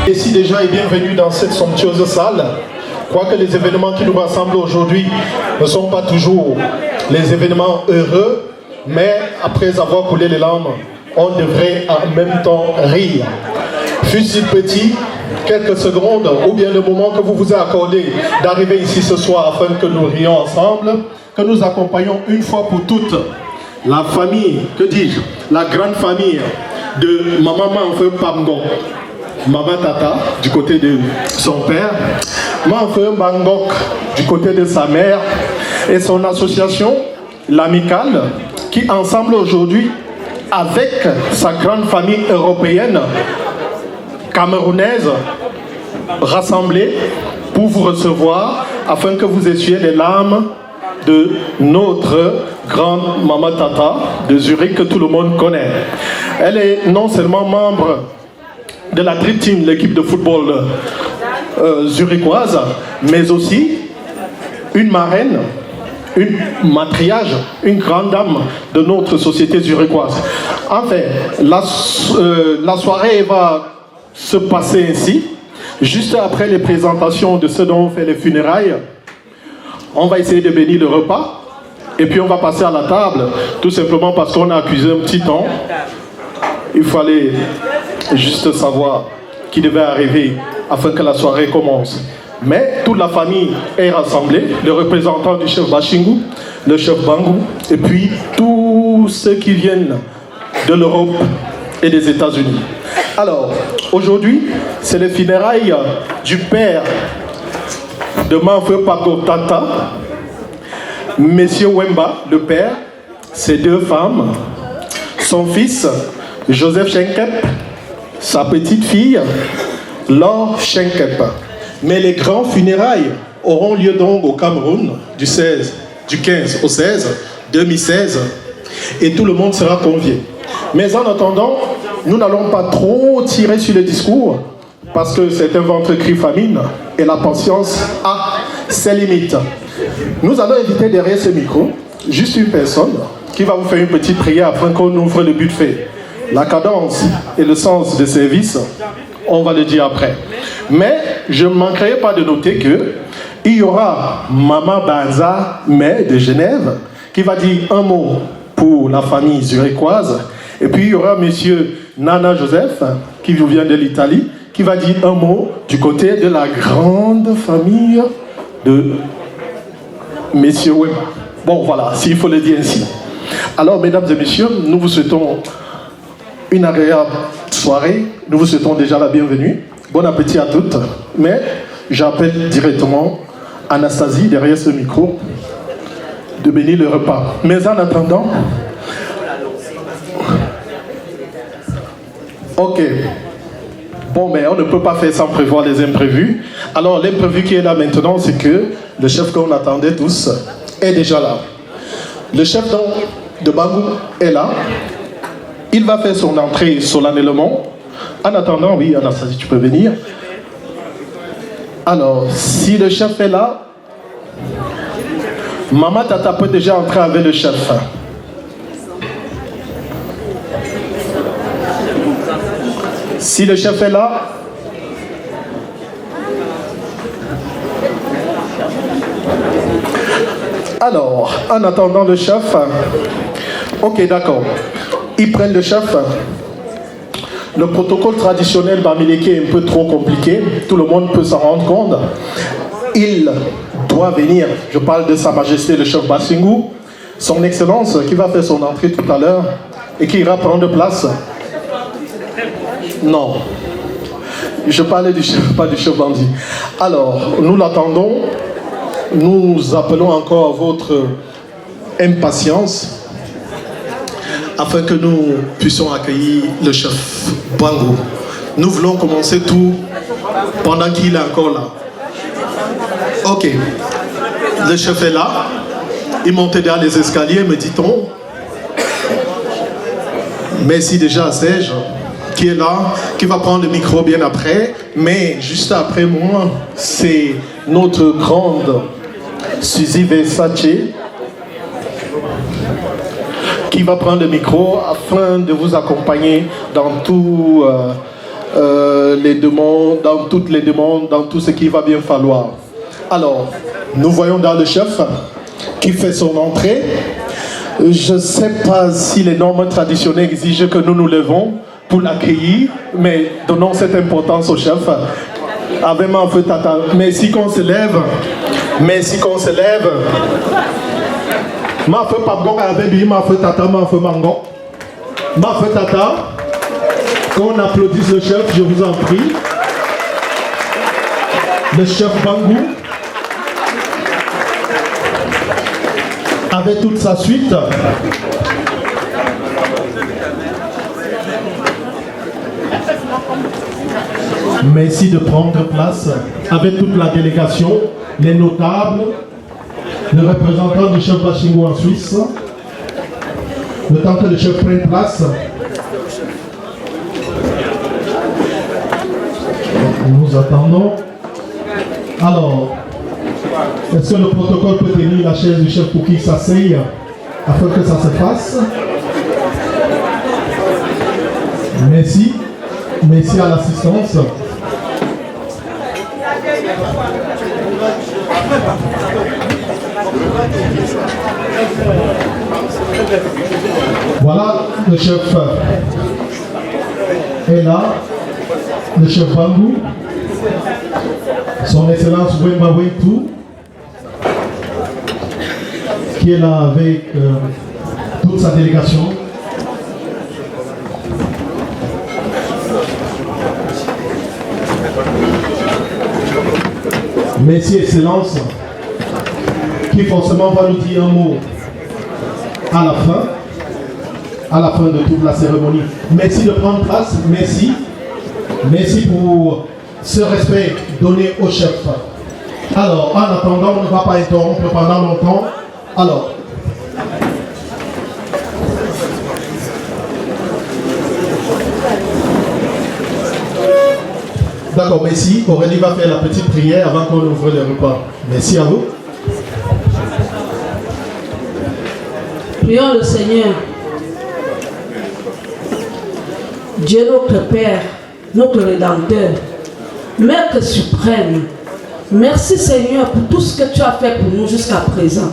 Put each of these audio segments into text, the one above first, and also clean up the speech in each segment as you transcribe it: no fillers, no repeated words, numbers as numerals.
Ici déjà et bienvenue dans cette somptueuse salle. Quoique les événements qui nous rassemblent aujourd'hui ne sont pas toujours les événements heureux, mais après avoir coulé les larmes, on devrait en même temps rire. Fût-il petit, quelques secondes ou bien le moment que vous vous avez accordé d'arriver ici ce soir afin que nous rions ensemble, que nous accompagnions une fois pour toutes la famille, que dis-je, la grande famille de Maman Manfeu Pamgo. Maman Tata du côté de son père, Manfeu Bangok du côté de sa mère et son association, l'Amicale, qui ensemble aujourd'hui, avec sa grande famille européenne, camerounaise, rassemblée pour vous recevoir afin que vous essuyez les larmes de notre grande Maman Tata de Zurich que tout le monde connaît. Elle est non seulement membre de la Dream Team, l'équipe de football zurichoise, mais aussi une marraine, une matriarche, une grande dame de notre société zurichoise. Enfin, la soirée va se passer ainsi. Juste après les présentations de ceux dont on fait les funérailles, on va essayer de bénir le repas et puis on va passer à la table, tout simplement parce qu'on a accusé un petit temps. Il fallait juste savoir qui devait arriver afin que la soirée commence. Mais toute la famille est rassemblée, le représentant du chef Bachingu, le chef Bangou, et puis tous ceux qui viennent de l'Europe et des États-Unis. Alors, aujourd'hui, c'est les funérailles du père de Manfeu Pamgo Tata, Monsieur Wemba, le père, ses deux femmes, son fils, Joseph Shenkep, sa petite fille, Laure Shenkep. Mais les grands funérailles auront lieu donc au Cameroun du 15 au 16 2016 et tout le monde sera convié. Mais en attendant, nous n'allons pas trop tirer sur le discours parce que c'est un ventre cri famine et la patience a ses limites. Nous allons inviter derrière ce micro juste une personne qui va vous faire une petite prière afin qu'on ouvre le buffet. La cadence et le sens de service on va le dire après. Mais je ne manquerai pas de noter qu'il y aura Maman Banza, mère de Genève, qui va dire un mot pour la famille zurichoise. Et puis il y aura monsieur Nana Joseph, qui vient de l'Italie, qui va dire un mot du côté de la grande famille de messieurs Wema. Bon voilà, s'il faut le dire ainsi. Alors mesdames et messieurs, nous vous souhaitons une agréable soirée. Nous vous souhaitons déjà la bienvenue. Bon appétit à toutes. Mais j'appelle directement Anastasie derrière ce micro de bénir le repas. Mais en attendant... Ok. Bon, mais on ne peut pas faire sans prévoir les imprévus. Alors, l'imprévu qui est là maintenant, c'est que le chef qu'on attendait tous est déjà là. Le chef de Bangou est là. Il va faire son entrée solennellement. En attendant, oui, Anastasie, tu peux venir. Alors, si le chef est là, Maman Tata peut déjà entrer avec le chef. Si le chef est là, alors, en attendant le chef, ok, d'accord, ils prennent le chef. Le protocole traditionnel Bamileke est un peu trop compliqué, tout le monde peut s'en rendre compte. Il doit venir, je parle de Sa Majesté le chef Bassingou, son Excellence qui va faire son entrée tout à l'heure et qui ira prendre place. Non, je parlais du chef, pas du chef bandit. Alors, nous l'attendons, nous appelons encore à votre impatience afin que nous puissions accueillir le chef Bangou. Nous voulons commencer tout pendant qu'il est encore là. Ok, le chef est là, il monte derrière les escaliers, me dit-on. Merci déjà à Serge, qui est là, qui va prendre le micro bien après. Mais juste après moi, c'est notre grande Suzy Versace qui va prendre le micro afin de vous accompagner dans tout, les demandes, dans toutes les demandes, dans tout ce qu'il va bien falloir. Alors, nous voyons dans le chef qui fait son entrée. Je ne sais pas si les normes traditionnelles exigent que nous nous levons pour l'accueillir, mais donnons cette importance au chef. Avec ma feu tata, merci qu'on se lève. Merci qu'on se lève. Ma feu papgon avec lui, ma feu tata, ma feu mango. Ma feu tata, qu'on applaudisse le chef, je vous en prie. Le chef Bangou, avec toute sa suite. Merci de prendre place avec toute la délégation, les notables, le représentant du chef Bassingou en Suisse. Le temps que le chef prenne place, nous attendons. Alors, est-ce que le protocole peut tenir la chaise du chef pour qu'il s'asseye afin que ça se fasse? Merci. Merci à l'assistance. Voilà, le chef est là, le chef Bangou, son Excellence Wema Wentu, qui est là avec toute sa délégation. Merci Excellence, qui forcément va nous dire un mot à la fin de toute la cérémonie. Merci de prendre place, merci. Merci pour ce respect donné au chef. Alors, en attendant, on ne va pas interrompre pendant longtemps. Alors, d'accord, merci. Aurélie va faire la petite prière avant qu'on ouvre le repas. Merci à vous. Prions le Seigneur. Dieu notre Père, notre Rédempteur, Maître suprême, merci Seigneur pour tout ce que tu as fait pour nous jusqu'à présent.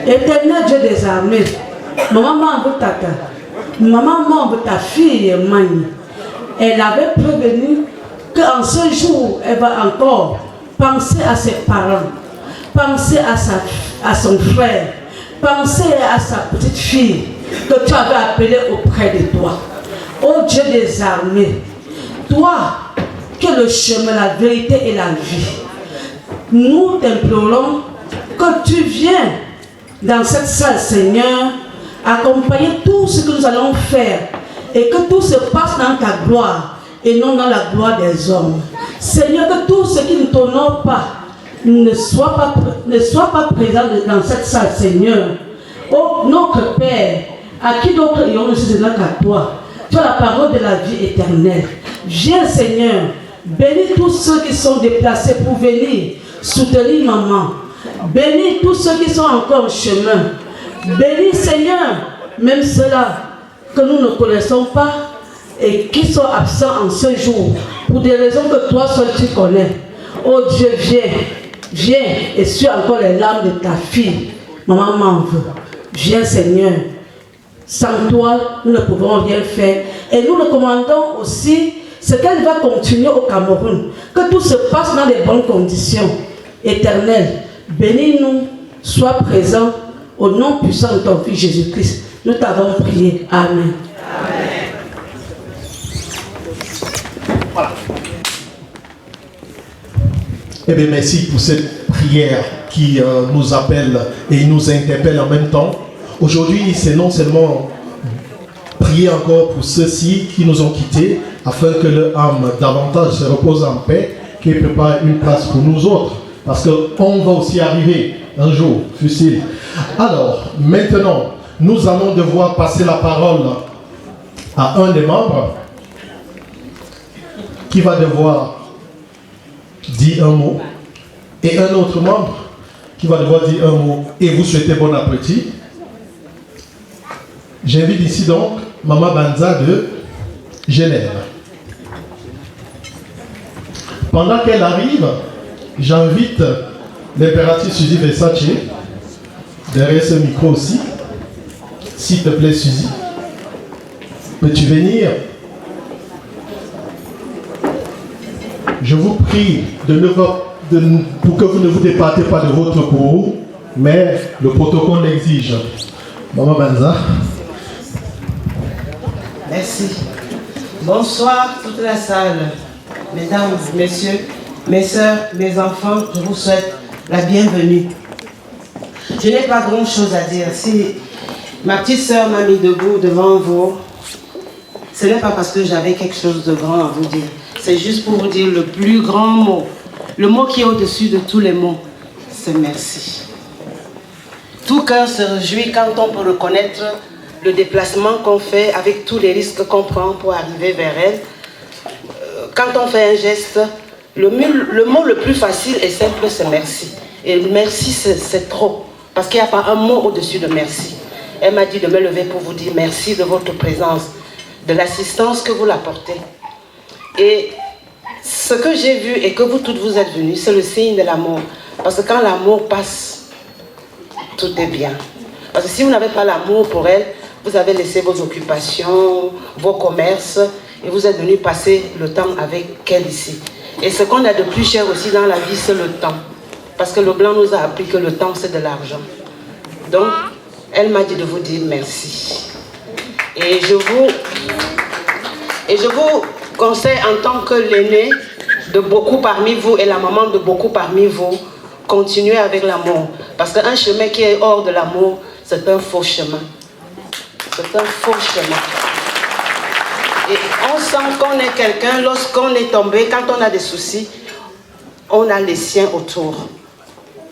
Éternel Dieu des armées, maman m'envoie tata, maman m'envoie ta fille Mani. Elle avait prévenu qu'en ce jour, elle va encore penser à ses parents, penser à son frère, penser à sa petite fille que tu avais appelée auprès de toi. Ô Dieu des armées, toi qui es le chemin, la vérité et la vie, nous t'implorons que tu viennes dans cette salle, Seigneur, accompagner tout ce que nous allons faire et que tout se passe dans ta gloire et non dans la gloire des hommes. Seigneur, que tout ce qui ne t'honore pas ne soit pas présent dans cette salle, Seigneur. Oh, notre Père, à qui d'autre ayons nous qu'à toi? Tu as la parole de la vie éternelle. Viens, Seigneur, bénis tous ceux qui sont déplacés pour venir soutenir maman. Bénis tous ceux qui sont encore en chemin. Bénis, Seigneur, même ceux-là que nous ne connaissons pas et qui sont absents en ce jour pour des raisons que toi seul tu connais. Oh Dieu, viens et suis encore les larmes de ta fille. Maman m'en veut. Viens, Seigneur. Sans toi, nous ne pouvons rien faire. Et nous recommandons aussi ce qu'elle va continuer au Cameroun. Que tout se passe dans de bonnes conditions. Éternel, bénis-nous, sois présent au nom puissant de ton Fils Jésus-Christ. Nous t'avons prié. Amen. Amen. Voilà. Eh bien, merci pour cette prière qui nous appelle et nous interpelle en même temps. Aujourd'hui, c'est non seulement prier encore pour ceux-ci qui nous ont quittés, afin que leur âme davantage se repose en paix, qu'ils préparent une place pour nous autres. Parce qu'on va aussi arriver un jour, fut-il. Alors, maintenant, nous allons devoir passer la parole à un des membres qui va devoir dire un mot, et un autre membre qui va devoir dire un mot et vous souhaiter bon appétit. J'invite ici donc Maman Banza de Genève. Pendant qu'elle arrive, j'invite l'impératrice Suzy Versace, derrière ce micro aussi. S'il te plaît, Suzy, peux-tu venir? Je vous prie pour que vous ne vous départez pas de votre cours, mais le protocole l'exige. Maman Banza. Merci. Bonsoir toute la salle. Mesdames, messieurs, mes soeurs, mes enfants, je vous souhaite la bienvenue. Je n'ai pas grand-chose à dire. Si ma petite sœur m'a mis debout devant vous, ce n'est pas parce que j'avais quelque chose de grand à vous dire. C'est juste pour vous dire le plus grand mot. Le mot qui est au-dessus de tous les mots, c'est merci. Tout cœur se réjouit quand on peut reconnaître le déplacement qu'on fait avec tous les risques qu'on prend pour arriver vers elle. Quand on fait un geste, le mot le plus facile et simple, c'est merci. Et merci, c'est trop. Parce qu'il n'y a pas un mot au-dessus de merci. Elle m'a dit de me lever pour vous dire merci de votre présence, de l'assistance que vous l'apportez. Et ce que j'ai vu et que vous toutes vous êtes venus, c'est le signe de l'amour. Parce que quand l'amour passe, tout est bien. Parce que si vous n'avez pas l'amour pour elle, vous avez laissé vos occupations, vos commerces, et vous êtes venus passer le temps avec elle ici. Et ce qu'on a de plus cher aussi dans la vie, c'est le temps. Parce que le blanc nous a appris que le temps, c'est de l'argent. Donc, elle m'a dit de vous dire merci. Et je vous conseille en tant que l'aîné de beaucoup parmi vous et la maman de beaucoup parmi vous, continuez avec l'amour. Parce qu'un chemin qui est hors de l'amour, c'est un faux chemin. C'est un faux chemin. Et on sent qu'on est quelqu'un lorsqu'on est tombé, quand on a des soucis, on a les siens autour.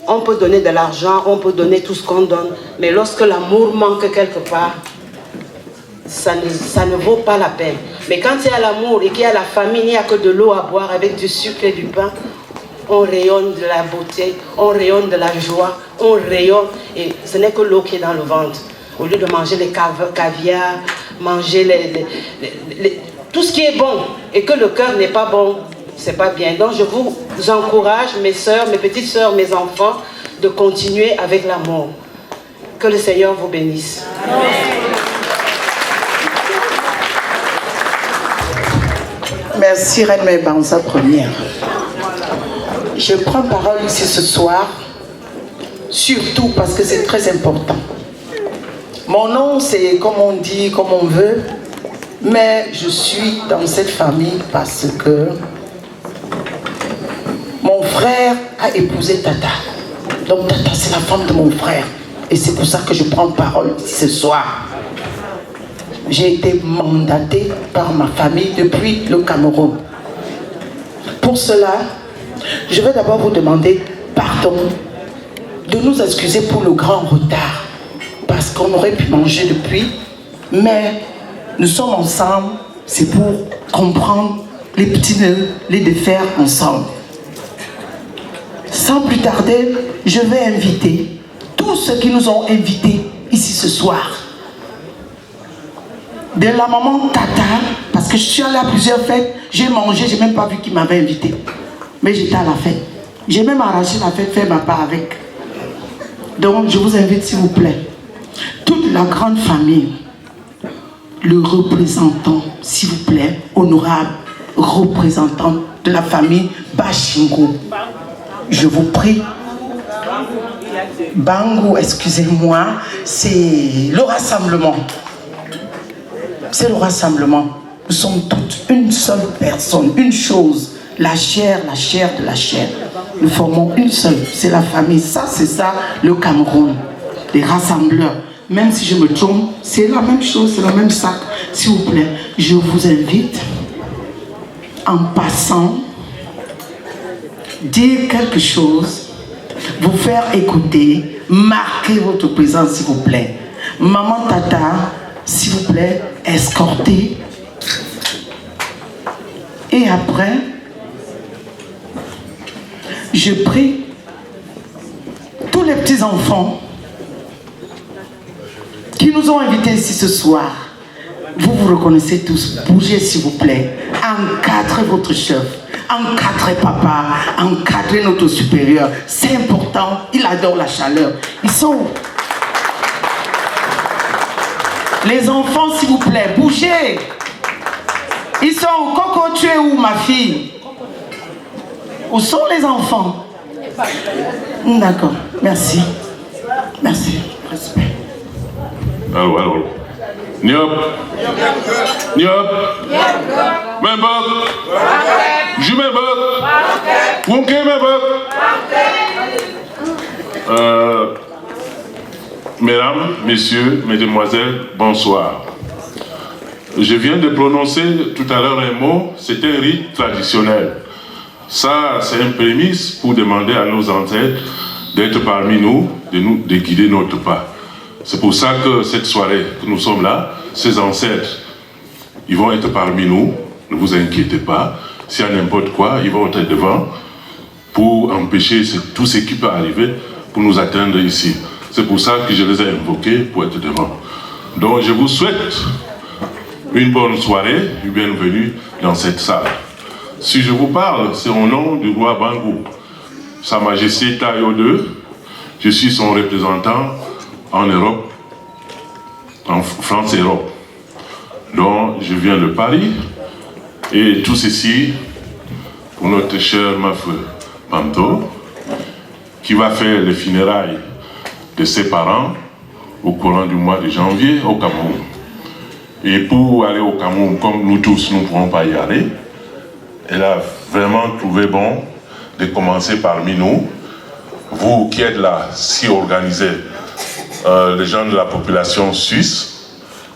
On peut donner de l'argent, on peut donner tout ce qu'on donne, mais lorsque l'amour manque quelque part, ça ne vaut pas la peine. Mais quand il y a l'amour et qu'il y a la famille, il n'y a que de l'eau à boire avec du sucre et du pain, on rayonne de la beauté, on rayonne de la joie, on rayonne, et ce n'est que l'eau qui est dans le ventre. Au lieu de manger les caviars, manger tout ce qui est bon et que le cœur n'est pas bon, c'est pas bien. Donc je vous encourage, mes sœurs, mes petites sœurs, mes enfants, de continuer avec l'amour. Que le Seigneur vous bénisse. Amen. Merci Reine Banza première. Je prends parole ici ce soir, surtout parce que c'est très important. Mon nom, c'est comme on dit, comme on veut, mais je suis dans cette famille parce que mon frère a épousé Tata. Donc Tata, c'est la femme de mon frère. Et c'est pour ça que je prends parole ici ce soir. J'ai été mandatée par ma famille depuis le Cameroun. Pour cela, je vais d'abord vous demander pardon, de nous excuser pour le grand retard, parce qu'on aurait pu manger depuis, mais nous sommes ensemble, c'est pour comprendre les petits nœuds, les défaire ensemble. Sans plus tarder, je vais inviter tous ceux qui nous ont invités ici ce soir. De la maman Tata, parce que je suis allée à plusieurs fêtes, j'ai mangé, j'ai même pas vu qui m'avait invité. Mais j'étais à la fête. J'ai même arraché la fête, fait ma part avec. Donc je vous invite s'il vous plaît, toute la grande famille, le représentant, s'il vous plaît, honorable représentant de la famille Bashingo. Je vous prie. Bango, excusez-moi, c'est le rassemblement. C'est le rassemblement. Nous sommes toutes une seule personne, une chose. La chair de la chair. Nous formons une seule. C'est la famille. Ça, c'est ça, le Cameroun. Les rassembleurs. Même si je me trompe, c'est la même chose, c'est le même sac. S'il vous plaît, je vous invite, en passant, dire quelque chose, vous faire écouter, marquer votre présence, s'il vous plaît. Maman Tata, s'il vous plaît, escortez. Et après, je prie tous les petits enfants qui nous ont invités ici ce soir. Vous vous reconnaissez tous. Bougez s'il vous plaît. Encadrez votre chef. Encadrez papa. Encadrez notre supérieur. C'est important. Il adore la chaleur. Ils sont où? Les enfants s'il vous plaît. Bougez. Ils sont où? Coco, tu es où ma fille? Où sont les enfants? D'accord. Merci. Merci. Respect. Allô. Niop. Membok. Jumembok. Wonke membok. Mesdames, messieurs, mesdemoiselles, bonsoir. Je viens de prononcer tout à l'heure un mot, c'est un rite traditionnel. Ça, c'est un prémisse pour demander à nos ancêtres d'être parmi nous, de guider notre pas. C'est pour ça que cette soirée que nous sommes là, ces ancêtres, ils vont être parmi nous, ne vous inquiétez pas. S'il y a n'importe quoi, ils vont être devant pour empêcher tout ce qui peut arriver pour nous atteindre ici. C'est pour ça que je les ai invoqués pour être devant. Donc je vous souhaite une bonne soirée, une bienvenue dans cette salle. Si je vous parle, c'est au nom du roi Bango, Sa Majesté Tayo II. Je suis son représentant en Europe, en France et Europe. Donc, je viens de Paris, et tout ceci pour notre cher Mafou Panto, qui va faire les funérailles de ses parents au courant du mois de janvier au Cameroun. Et pour aller au Cameroun, comme nous tous, nous ne pourrons pas y aller, elle a vraiment trouvé bon de commencer parmi nous. Vous qui êtes là, si organisés, les gens de la population suisse,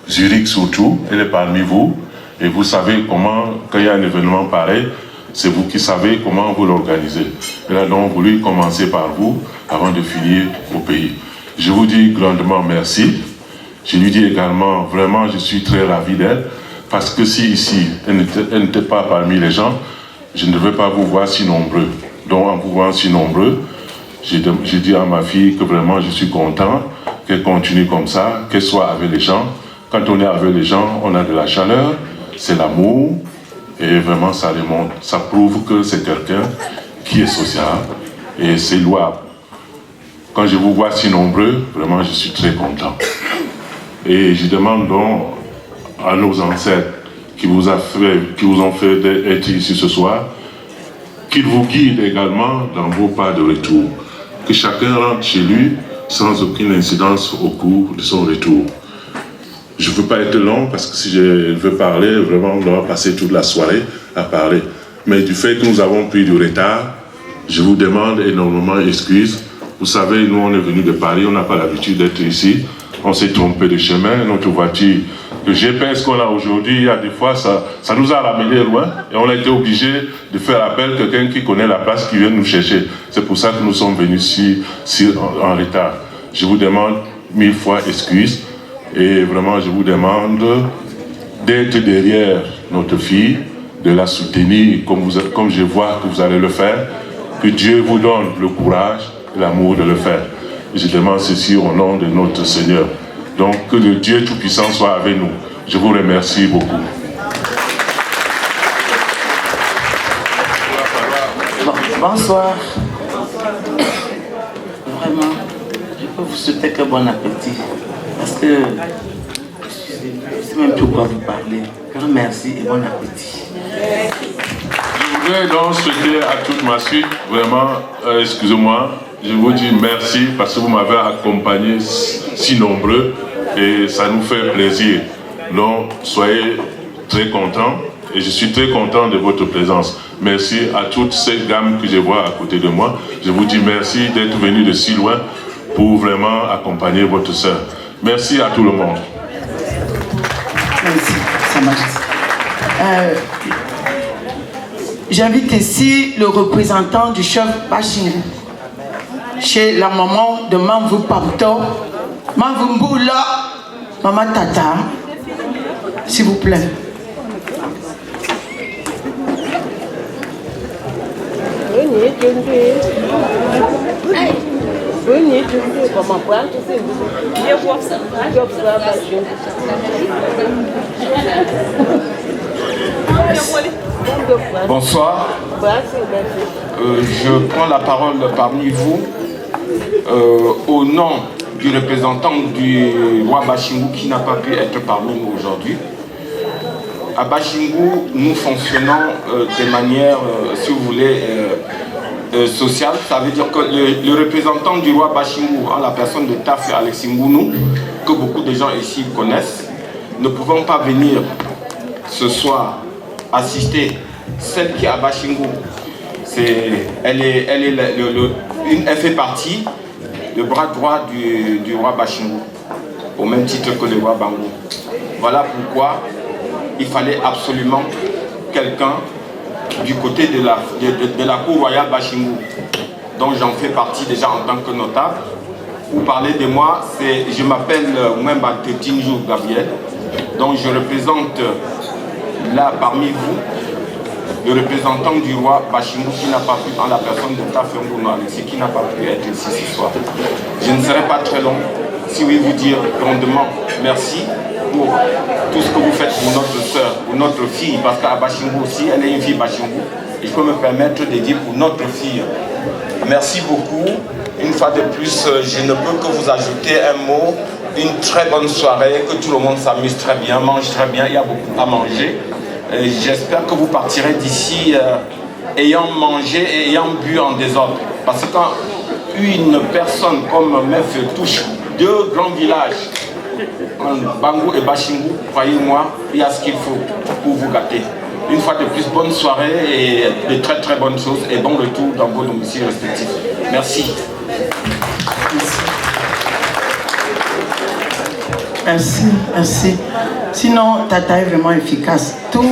Zurich surtout, elle est parmi vous, et vous savez comment, quand il y a un événement pareil, c'est vous qui savez comment vous l'organisez. Elle a donc voulu commencer par vous avant de finir au pays. Je vous dis grandement merci. Je lui dis également, vraiment, je suis très ravi d'elle, parce que si ici, elle n'était pas parmi les gens, je ne devais pas vous voir si nombreux. Donc en vous voyant si nombreux, j'ai dit à ma fille que vraiment je suis content qu'elle continue comme ça, qu'elle soit avec les gens. Quand on est avec les gens, on a de la chaleur, c'est l'amour. Et vraiment, ça démontre, ça prouve que c'est quelqu'un qui est social et c'est louable. Quand je vous vois si nombreux, vraiment, je suis très content. Et je demande donc à nos ancêtres qui vous ont fait être ici ce soir, qu'ils vous guident également dans vos pas de retour. Que chacun rentre chez lui sans aucune incidence au cours de son retour. Je ne veux pas être long parce que si je veux parler, vraiment, on doit passer toute la soirée à parler. Mais du fait que nous avons pris du retard, je vous demande énormément d'excuses. Vous savez, nous, on est venus de Paris, on n'a pas l'habitude d'être ici. On s'est trompé de chemin, notre voiture, le GPS qu'on a aujourd'hui, il y a des fois, ça nous a ramené loin et on a été obligé de faire appel à quelqu'un qui connaît la place qui vient nous chercher. C'est pour ça que nous sommes venus si en retard. Je vous demande 1000 fois excuses et vraiment je vous demande d'être derrière notre fille, de la soutenir comme je vois que vous allez le faire, que Dieu vous donne le courage et l'amour de le faire. Je demande ceci au nom de notre Seigneur. Donc, que le Dieu Tout-Puissant soit avec nous. Je vous remercie beaucoup. Bonsoir. Vraiment, je peux vous souhaiter que bon appétit. Parce que je ne sais même plus quoi vous parler. Grand merci et bon appétit. Je voudrais donc souhaiter à toute ma suite, vraiment, excusez-moi, je vous dis merci parce que vous m'avez accompagné si nombreux et ça nous fait plaisir. Donc, soyez très contents et je suis très content de votre présence. Merci à toutes ces dames que je vois à côté de moi. Je vous dis merci d'être venus de si loin pour vraiment accompagner votre sœur. Merci à tout le monde. Merci, ça marche. J'invite ici le représentant du chef Bashingou, chez la maman de Mamvou Pamto, Mamvou Mboula, Maman Tata, s'il vous plaît. Bonsoir. Je prends la parole parmi vous au nom du représentant du roi Bashingou qui n'a pas pu être parmi nous aujourd'hui. À Bashingou, nous fonctionnons de manière, si vous voulez, sociale. Ça veut dire que le représentant du roi Bashingou, en la personne de Taf Alexis Ngounou, que beaucoup de gens ici connaissent, ne pouvons pas venir ce soir assister celle qui est à Bashingou. Elle fait partie du bras droit du roi Bashingou, au même titre que le roi Bangou. Voilà pourquoi il fallait absolument quelqu'un du côté de la cour royale Bashingou, dont j'en fais partie déjà en tant que notable. Pour parler de moi, je m'appelle Mwemba Tetinjou Gabriel, donc je représente là parmi vous le représentant du roi Bashingou qui n'a pas pu, en la personne de Tafé Ngounou Alexis, qui n'a pas pu être ici ce soir. Je ne serai pas très long, si oui vous dire grandement merci pour tout ce que vous faites pour notre soeur, pour notre fille, parce qu'à Bashingou aussi, elle est une fille Bashingou, et je peux me permettre de dire pour notre fille. Merci beaucoup. Une fois de plus, je ne peux que vous ajouter un mot. Une très bonne soirée, que tout le monde s'amuse très bien, mange très bien, il y a beaucoup à manger. J'espère que vous partirez d'ici ayant mangé et ayant bu en désordre. Parce que quand une personne comme Meuf touche deux grands villages, Bangou et Bashingou, croyez-moi, il y a ce qu'il faut pour vous gâter. Une fois de plus, bonne soirée et de très très bonnes choses et bon retour dans vos domiciles respectifs. Merci. Merci, merci. Sinon, Tata est vraiment efficace. Tout le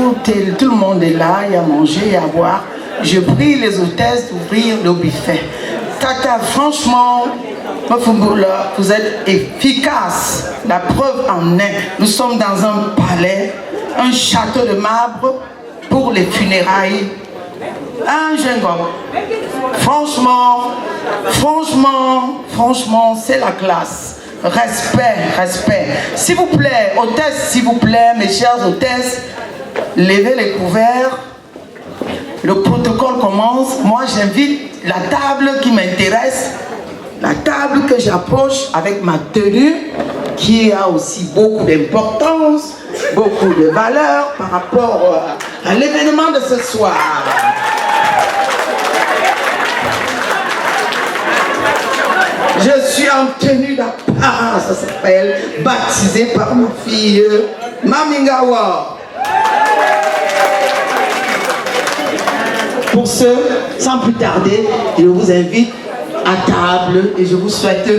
monde est là, il y a à manger, il y a à boire. Je prie les hôtesses d'ouvrir le buffet. Tata, franchement, vous êtes efficace. La preuve en est. Nous sommes dans un palais, un château de marbre pour les funérailles. Un jeune homme. Franchement, c'est la classe. Respect. S'il vous plaît, hôtesse, s'il vous plaît, mes chères hôtesses, levez les couverts. Le protocole commence. Moi, j'invite la table qui m'intéresse, la table que j'approche avec ma tenue, qui a aussi beaucoup d'importance, beaucoup de valeur par rapport à l'événement de ce soir. Je suis en tenue d'apparence, ça s'appelle, baptisée par ma fille Mamingawa. Pour ce, sans plus tarder, je vous invite à table et je vous souhaite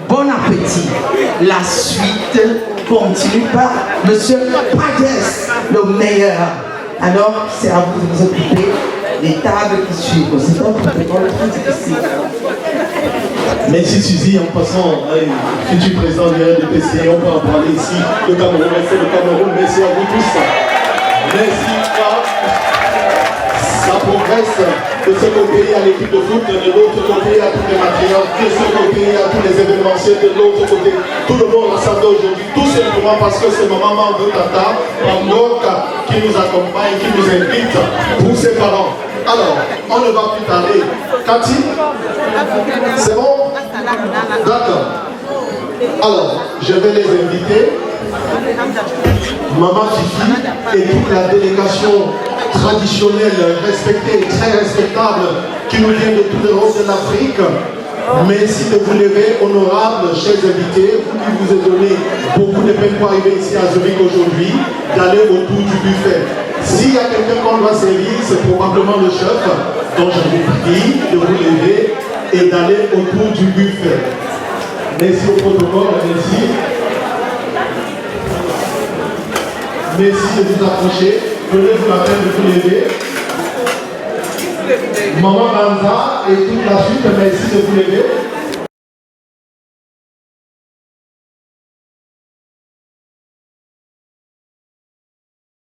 bon appétit. La suite continue par Monsieur Pagès, le meilleur. Alors, c'est à vous de vous occuper des tables qui suivent. C'est un protocole très difficile. Merci Suzy, en passant, futur président du RDPC, on peut en parler ici, le Cameroun, merci le Cameroun, merci à vous tous. Merci pas. Ça progresse de ce côté à l'équipe de foot, de l'autre côté à tous les matériels, de ce côté à tous les événementiels, de l'autre côté. Tout le monde rassemblé aujourd'hui, tout simplement parce que c'est maman de Tata, Pandoka, qui nous accompagne, qui nous invite pour ses parents. Alors, on ne va plus tarder. Cathy, c'est bon? D'accord. Alors, je vais les inviter. Maman Fifi et toute la délégation traditionnelle, respectée, très respectable, qui nous vient de toute l'Europe de l'Afrique. Merci de vous lever, honorables, chers invités, vous qui vous êtes donné beaucoup de peine pour arriver ici à Zurich aujourd'hui, d'aller autour du buffet. S'il y a quelqu'un qu'on doit servir, c'est probablement le chef, dont je vous prie de vous lever et d'aller autour du buffet. Merci au protocole, merci. Merci de vous approcher. Prenez-vous la peine de vous lever. Maman Banza et toute la suite, merci de vous lever.